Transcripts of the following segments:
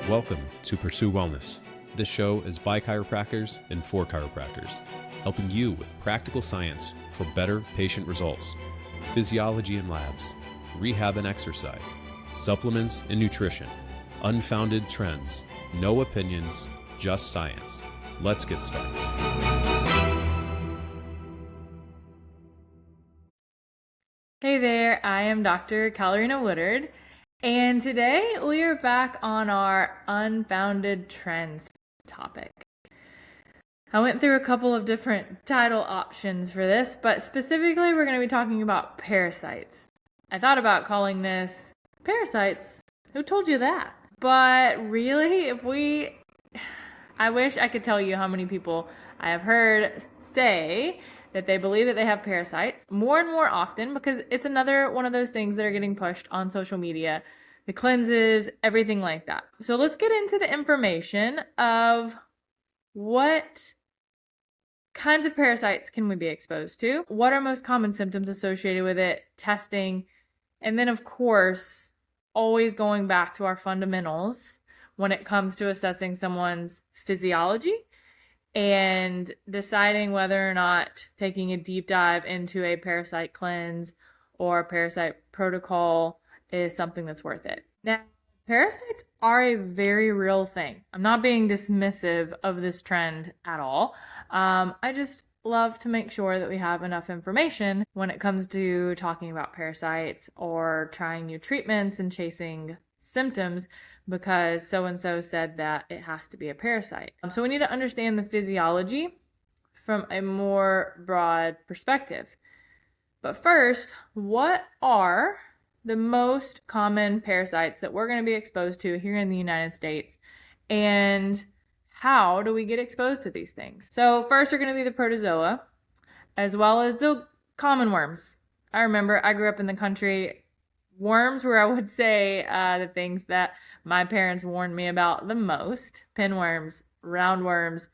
Welcome to Pursue Wellness. This show is by chiropractors and for chiropractors, helping you with practical science for better patient results, physiology and labs, rehab and exercise, supplements and nutrition, unfounded trends, no opinions, just science. Let's get started. Hey there, I am Dr. Callerina Woodard, and today we are back on our unfounded trends topic. I went through a couple of different title options for this, but specifically we're going to be talking about parasites. I thought about calling this Parasites. Who told you that? But really, I wish I could tell you how many people I have heard say that they believe that they have parasites more and more often, because it's another one of those things that are getting pushed on social media, the cleanses, everything like that. So let's get into the information of what kinds of parasites can we be exposed to, what are most common symptoms associated with it, testing, and then of course, always going back to our fundamentals when it comes to assessing someone's physiology and deciding whether or not taking a deep dive into a parasite cleanse or a parasite protocol is something that's worth it. Now, parasites are a very real thing. I'm not being dismissive of this trend at all. I just love to make sure that we have enough information when it comes to talking about parasites or trying new treatments and chasing symptoms because so-and-so said that it has to be a parasite. So we need to understand the physiology from a more broad perspective. But first, what are the most common parasites that we're going to be exposed to here in the United States, and how do we get exposed to these things? So first are going to be the protozoa, as well as the common worms. I remember I grew up in the country. Worms were, I would say, the things that my parents warned me about the most. Pinworms, roundworms,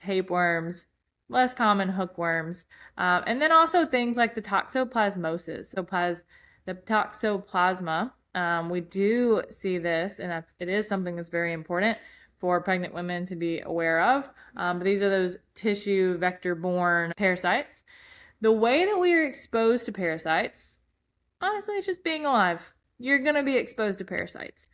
tapeworms, less common hookworms, and then also things like the toxoplasmosis. So the toxoplasma, we do see this, and it is something that's very important for pregnant women to be aware of. But these are those tissue vector-borne parasites. The way that we are exposed to parasites, honestly, it's just being alive. You're going to be exposed to parasites.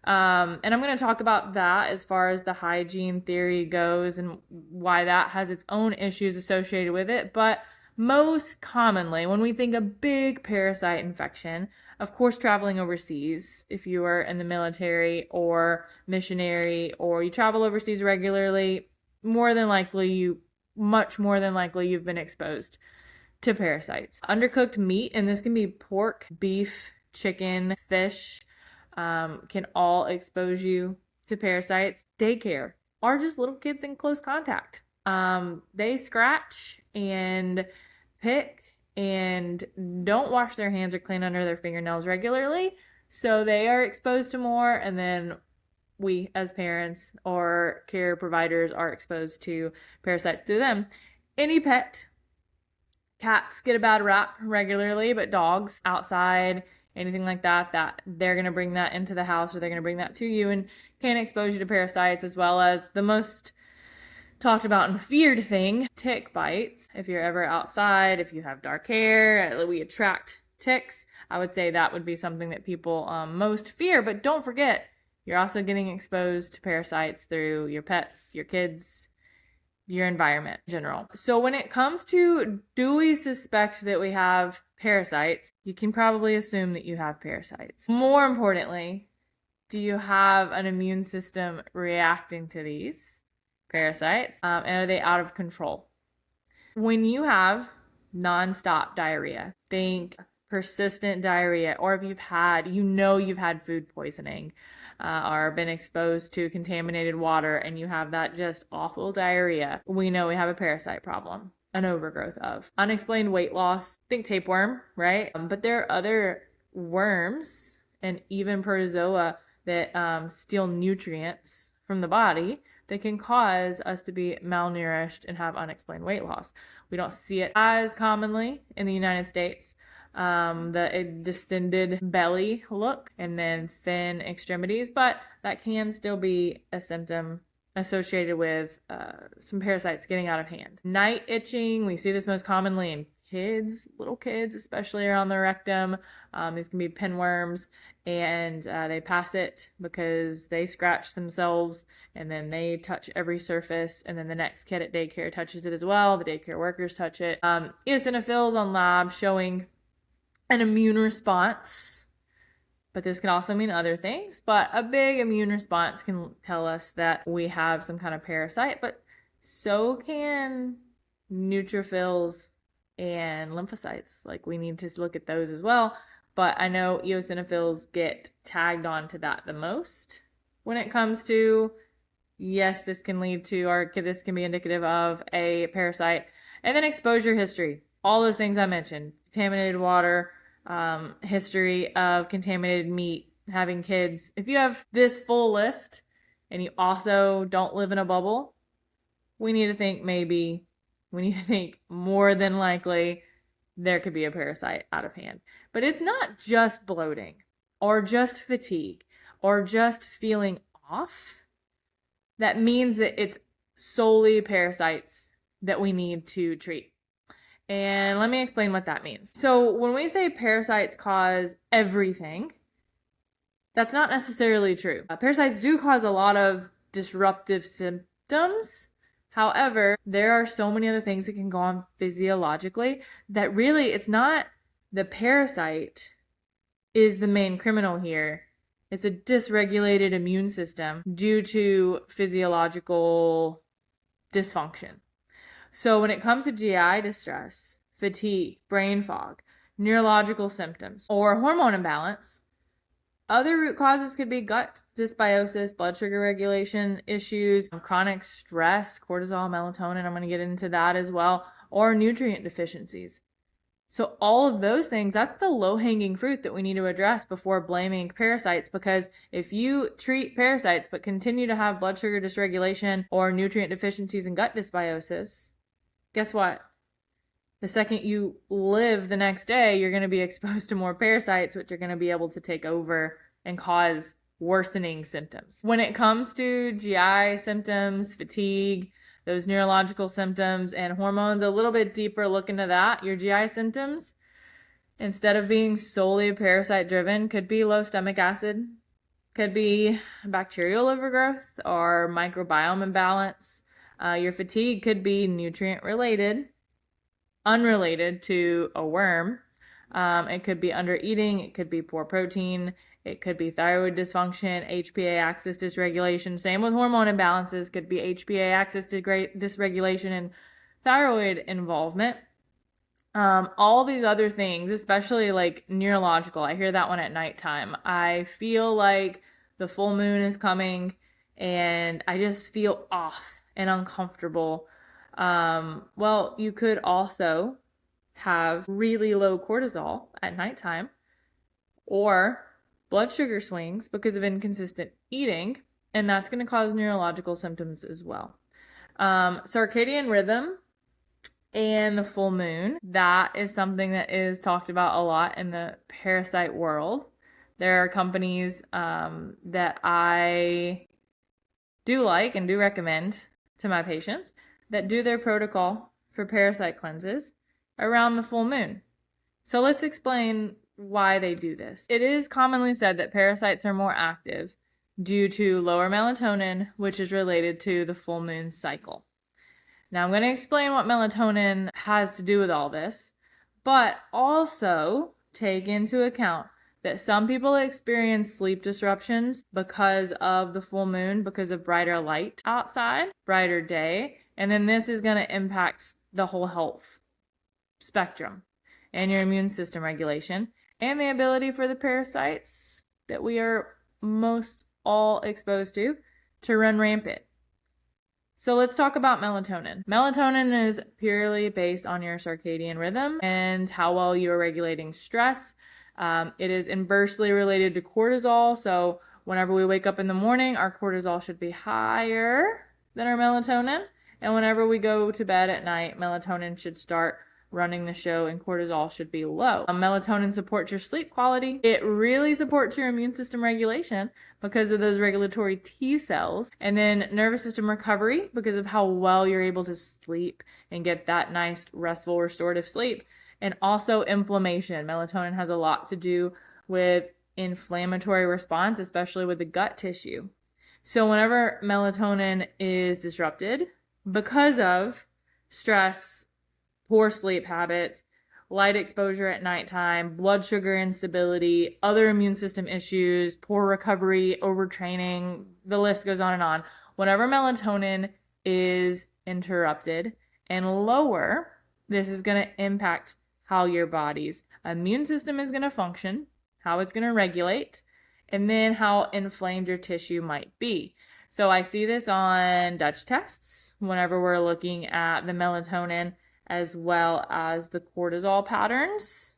And I'm going to talk about that as far as the hygiene theory goes and why that has its own issues associated with it. But most commonly, when we think of big parasite infection, of course, traveling overseas, if you are in the military or missionary or you travel overseas regularly, much more than likely, you've been exposed to parasites. Undercooked meat, and this can be pork, beef, chicken, fish, can all expose you to parasites. Daycare are just little kids in close contact. They scratch and pick and don't wash their hands or clean under their fingernails regularly, so they are exposed to more, and then we as parents or care providers are exposed to parasites through them. Any pet, cats get a bad rap regularly, but dogs outside, anything like that they're going to bring that into the house, or they're going to bring that to you and can expose you to parasites, as well as the most talked about and feared thing, tick bites. If you're ever outside, if you have dark hair, we attract ticks. I would say that would be something that people most fear, but don't forget, you're also getting exposed to parasites through your pets, your kids, your environment in general. So when it comes to, do we suspect that we have parasites, you can probably assume that you have parasites. More importantly, do you have an immune system reacting to these parasites, and are they out of control? When you have nonstop diarrhea, think persistent diarrhea, or if you've had food poisoning, or been exposed to contaminated water and you have that just awful diarrhea, we know we have a parasite problem, an overgrowth of. Unexplained weight loss, think tapeworm, right? But there are other worms and even protozoa that steal nutrients from the body that can cause us to be malnourished and have unexplained weight loss. We don't see it as commonly in the United States, the distended belly look, and then thin extremities, but that can still be a symptom associated with some parasites getting out of hand. Night itching, we see this most commonly in kids, little kids, especially around the rectum. These can be pinworms, and they pass it because they scratch themselves, and then they touch every surface, and then the next kid at daycare touches it as well. The daycare workers touch it. Eosinophils on lab showing an immune response, but this can also mean other things. But a big immune response can tell us that we have some kind of parasite, but so can neutrophils and lymphocytes. Like, we need to look at those as well. But I know eosinophils get tagged onto that the most when it comes to, yes, this can lead to, or this can be indicative of a parasite. And then exposure history. All those things I mentioned: contaminated water, history of contaminated meat, having kids. If you have this full list and you also don't live in a bubble, we need to think more than likely there could be a parasite out of hand. But it's not just bloating or just fatigue or just feeling off. That means that it's solely parasites that we need to treat. And let me explain what that means. So when we say parasites cause everything, that's not necessarily true. Parasites do cause a lot of disruptive symptoms. However, there are so many other things that can go on physiologically that really it's not the parasite is the main criminal here. It's a dysregulated immune system due to physiological dysfunction. So when it comes to GI distress, fatigue, brain fog, neurological symptoms, or hormone imbalance, other root causes could be gut dysbiosis, blood sugar regulation issues, chronic stress, cortisol, melatonin, I'm going to get into that as well, or nutrient deficiencies. So all of those things, that's the low-hanging fruit that we need to address before blaming parasites, because if you treat parasites but continue to have blood sugar dysregulation or nutrient deficiencies and gut dysbiosis, guess what? The second you live the next day, you're going to be exposed to more parasites, which are going to be able to take over and cause worsening symptoms. When it comes to GI symptoms, fatigue, those neurological symptoms, and hormones, a little bit deeper look into that. Your GI symptoms, instead of being solely parasite driven, could be low stomach acid, could be bacterial overgrowth or microbiome imbalance. Your fatigue could be nutrient related, unrelated to a worm. It could be under eating, it could be poor protein, it could be thyroid dysfunction, HPA axis dysregulation. Same with hormone imbalances, could be HPA axis dysregulation and thyroid involvement. All these other things, especially like neurological, I hear that one at nighttime. I feel like the full moon is coming and I just feel off and uncomfortable. Well, you could also have really low cortisol at nighttime or blood sugar swings because of inconsistent eating, and that's going to cause neurological symptoms as well. Circadian rhythm and the full moon, that is something that is talked about a lot in the parasite world. There are companies that I do like and do recommend to my patients that do their protocol for parasite cleanses around the full moon. So let's explain why they do this. It is commonly said that parasites are more active due to lower melatonin, which is related to the full moon cycle. Now I'm going to explain what melatonin has to do with all this, but also take into account that some people experience sleep disruptions because of the full moon, because of brighter light outside, brighter day, and then this is going to impact the whole health spectrum and your immune system regulation and the ability for the parasites that we are most all exposed to run rampant. So let's talk about melatonin. Melatonin is purely based on your circadian rhythm and how well you're regulating stress. It is inversely related to cortisol. So whenever we wake up in the morning, our cortisol should be higher than our melatonin. And whenever we go to bed at night, melatonin should start running the show, and cortisol should be low. Melatonin supports your sleep quality. It really supports your immune system regulation because of those regulatory T cells. And then nervous system recovery because of how well you're able to sleep and get that nice, restful, restorative sleep. And also inflammation. Melatonin has a lot to do with inflammatory response, especially with the gut tissue. So whenever melatonin is disrupted because of stress, poor sleep habits, light exposure at nighttime, blood sugar instability, other immune system issues, poor recovery, overtraining, the list goes on and on. Whenever melatonin is interrupted and lower, this is going to impact how your body's immune system is going to function, how it's going to regulate, and then how inflamed your tissue might be. So I see this on Dutch tests whenever we're looking at the melatonin as well as the cortisol patterns.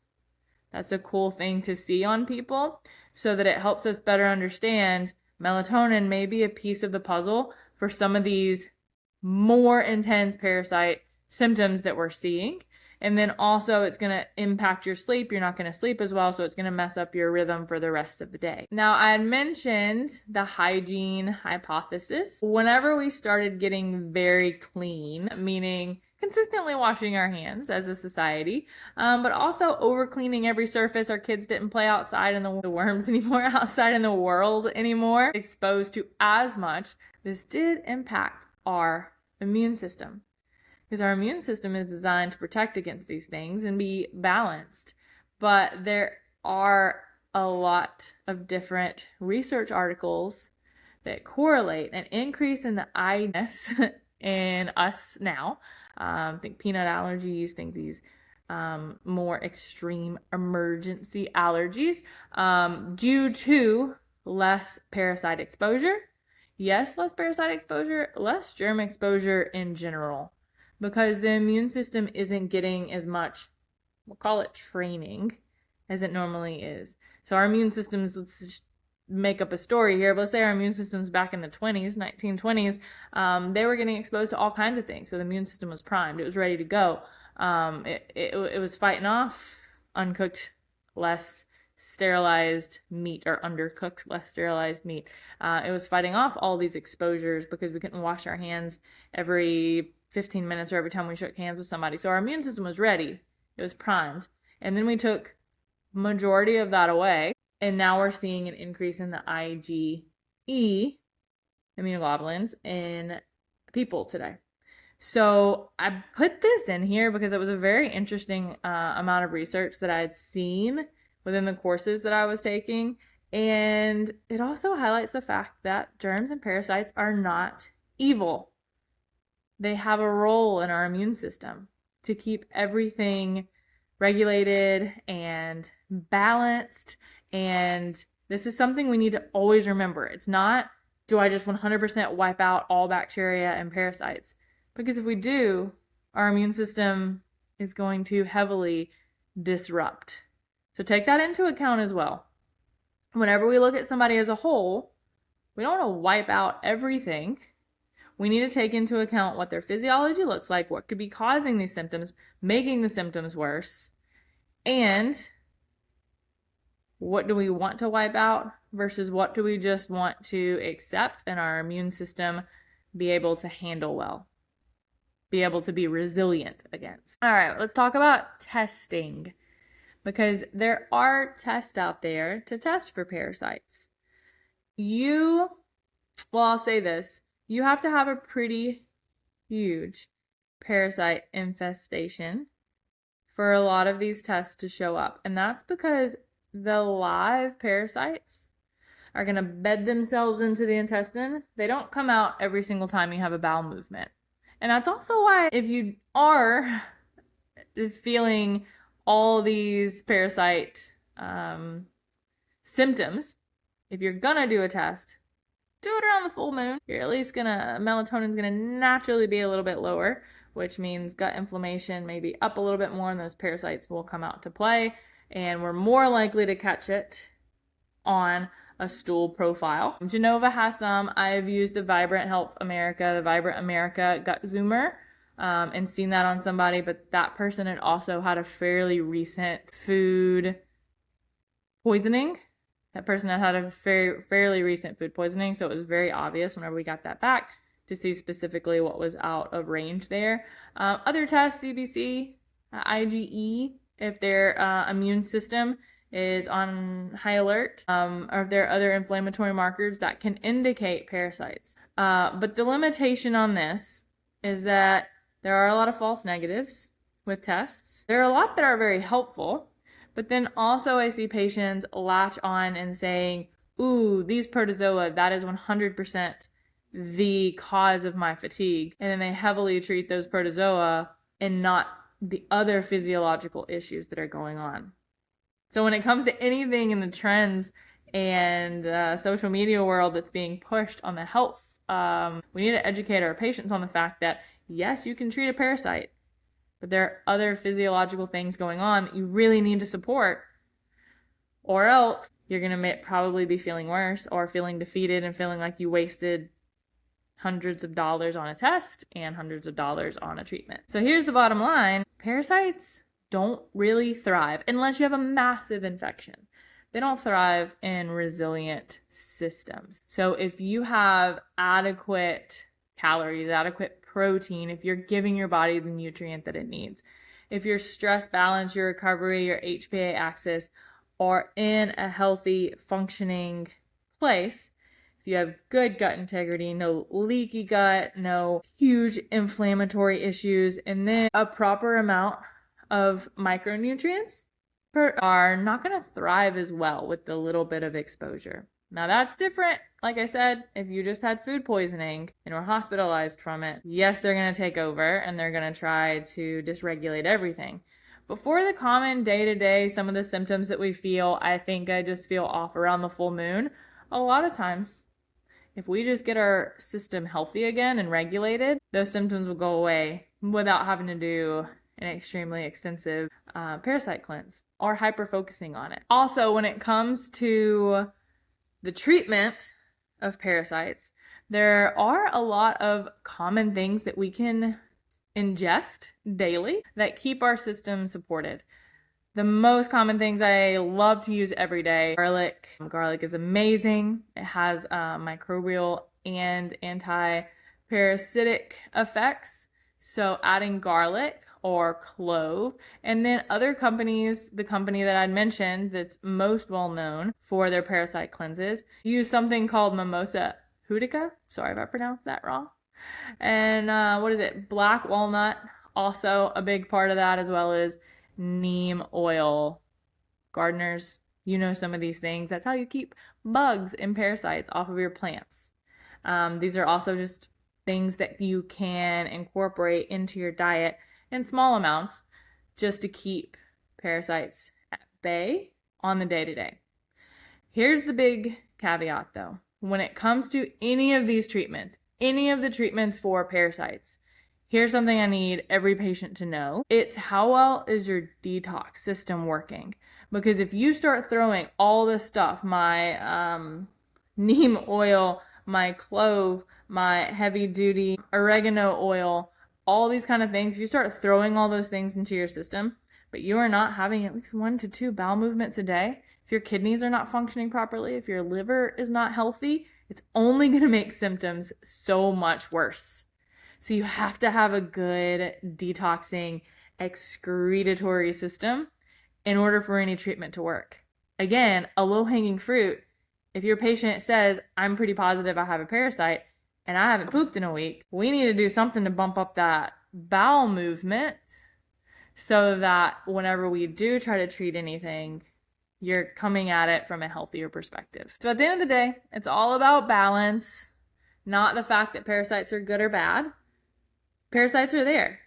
That's a cool thing to see on people so that it helps us better understand melatonin may be a piece of the puzzle for some of these more intense parasite symptoms that we're seeing. And then also it's going to impact your sleep. You're not going to sleep as well, so it's going to mess up your rhythm for the rest of the day. Now, I had mentioned the hygiene hypothesis. Whenever we started getting very clean, meaning consistently washing our hands as a society, but also over cleaning every surface. Our kids didn't play outside in the worms anymore, outside in the world anymore, exposed to as much. This did impact our immune system, because our immune system is designed to protect against these things and be balanced. But there are a lot of different research articles that correlate an increase in the I-ness in us now. Think peanut allergies, think these more extreme emergency allergies due to less parasite exposure. Yes, less parasite exposure, less germ exposure in general, because the immune system isn't getting as much, we'll call it training, as it normally is. So our immune systems, let's just make up a story here, but let's say our immune systems back in the 1920s, they were getting exposed to all kinds of things. So the immune system was primed. It was ready to go. It was fighting off uncooked, less sterilized meat, or undercooked, less sterilized meat. It was fighting off all these exposures because we couldn't wash our hands every 15 minutes or every time we shook hands with somebody. So our immune system was ready. It was primed. And then we took majority of that away. And now we're seeing an increase in the IgE immunoglobulins in people today. So I put this in here because it was a very interesting amount of research that I had seen within the courses that I was taking. And it also highlights the fact that germs and parasites are not evil. They have a role in our immune system to keep everything regulated and balanced. And this is something we need to always remember. It's not, do I just 100% wipe out all bacteria and parasites? Because if we do, our immune system is going to heavily disrupt. So take that into account as well. Whenever we look at somebody as a whole, we don't want to wipe out everything. We need to take into account what their physiology looks like, what could be causing these symptoms, making the symptoms worse, and what do we want to wipe out versus what do we just want to accept and our immune system be able to handle well, be able to be resilient against. All right, let's talk about testing, because there are tests out there to test for parasites. I'll say this, you have to have a pretty huge parasite infestation for a lot of these tests to show up. And that's because the live parasites are going to bed themselves into the intestine. They don't come out every single time you have a bowel movement. And that's also why if you are feeling all these parasite symptoms, if you're going to do a test, do it around the full moon. You're at least melatonin's gonna naturally be a little bit lower, which means gut inflammation may be up a little bit more and those parasites will come out to play. And we're more likely to catch it on a stool profile. Genova has some. I've used the Vibrant Health America, the Vibrant America Gut Zoomer and seen that on somebody, but that person had also had a fairly recent food poisoning. That person had a fairly recent food poisoning, so it was very obvious whenever we got that back to see specifically what was out of range there. Other tests, CBC, IgE, if their immune system is on high alert, or if there are other inflammatory markers that can indicate parasites. But the limitation on this is that there are a lot of false negatives with tests. There are a lot that are very helpful, but then also I see patients latch on and saying, ooh, these protozoa, that is 100% the cause of my fatigue. And then they heavily treat those protozoa and not the other physiological issues that are going on. So when it comes to anything in the trends and social media world that's being pushed on the health, we need to educate our patients on the fact that, yes, you can treat a parasite, but there are other physiological things going on that you really need to support, or else you're going to probably be feeling worse or feeling defeated and feeling like you wasted hundreds of dollars on a test and hundreds of dollars on a treatment. So here's the bottom line. Parasites don't really thrive unless you have a massive infection. They don't thrive in resilient systems. So if you have adequate calories, adequate protein, if you're giving your body the nutrient that it needs, if your stress balance, your recovery, your HPA axis are in a healthy, functioning place, if you have good gut integrity, no leaky gut, no huge inflammatory issues, and then a proper amount of micronutrients are not going to thrive as well with the little bit of exposure. Now that's different. Like I said, if you just had food poisoning and were hospitalized from it, yes, they're going to take over and they're going to try to dysregulate everything. But for the common day-to-day, some of the symptoms that we feel, I think I just feel off around the full moon. A lot of times, if we just get our system healthy again and regulated, those symptoms will go away without having to do an extremely extensive parasite cleanse or hyper-focusing on it. Also, when it comes to the treatment of parasites, there are a lot of common things that we can ingest daily that keep our system supported. The most common things I love to use every day, garlic. Garlic is amazing. It has microbial and anti-parasitic effects. So adding garlic or clove, and then other companies, the company that I'd mentioned that's most well known for their parasite cleanses, use something called Mimosa Hudica. Sorry if I pronounced that wrong. And black walnut, also a big part of that, as well as neem oil. Gardeners, you know some of these things. That's how you keep bugs and parasites off of your plants. These are also just things that you can incorporate into your diet in small amounts just to keep parasites at bay on the day-to-day. Here's the big caveat though. When it comes to any of these treatments, any of the treatments for parasites, here's something I need every patient to know. It's how well is your detox system working? Because if you start throwing all this stuff, my neem oil, my clove, my heavy duty oregano oil, all these kind of things, if you start throwing all those things into your system, but you are not having at least 1 to 2 bowel movements a day, if your kidneys are not functioning properly, if your liver is not healthy, it's only going to make symptoms so much worse. So you have to have a good detoxing, excretory system in order for any treatment to work. Again, a low-hanging fruit, if your patient says, I'm pretty positive I have a parasite and I haven't pooped in a week, we need to do something to bump up that bowel movement so that whenever we do try to treat anything, you're coming at it from a healthier perspective. So at the end of the day, it's all about balance, not the fact that parasites are good or bad. Parasites are there.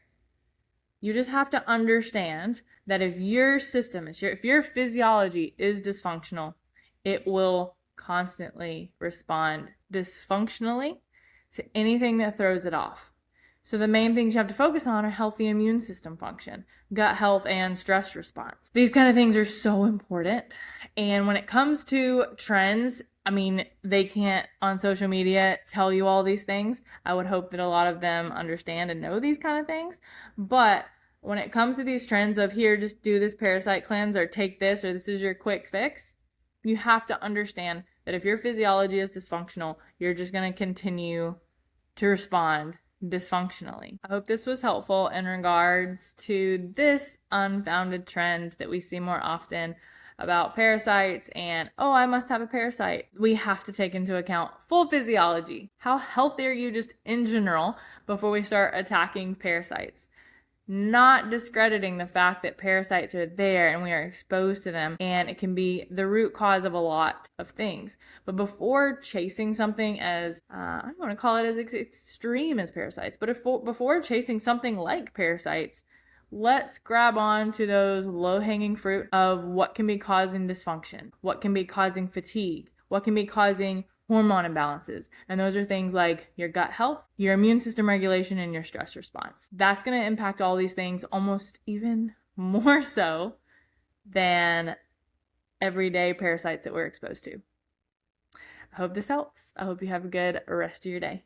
You just have to understand that if your system, if your physiology is dysfunctional, it will constantly respond dysfunctionally to anything that throws it off. So the main things you have to focus on are healthy immune system function, gut health, and stress response. These kind of things are so important. And when it comes to trends I mean, they can't on social media tell you all these things. I would hope that a lot of them understand and know these kind of things. But when it comes to these trends of here, just do this parasite cleanse or take this or this is your quick fix, you have to understand that if your physiology is dysfunctional, you're just going to continue to respond dysfunctionally. I hope this was helpful in regards to this unfounded trend that we see more often about parasites and, oh, I must have a parasite. We have to take into account full physiology. How healthy are you just in general before we start attacking parasites? Not discrediting the fact that parasites are there and we are exposed to them, and it can be the root cause of a lot of things. But before chasing something as, I don't want to call it as extreme as parasites, but before chasing something like parasites, let's grab on to those low-hanging fruit of what can be causing dysfunction, what can be causing fatigue, what can be causing hormone imbalances. And those are things like your gut health, your immune system regulation, and your stress response. That's going to impact all these things almost even more so than everyday parasites that we're exposed to. I hope this helps. I hope you have a good rest of your day.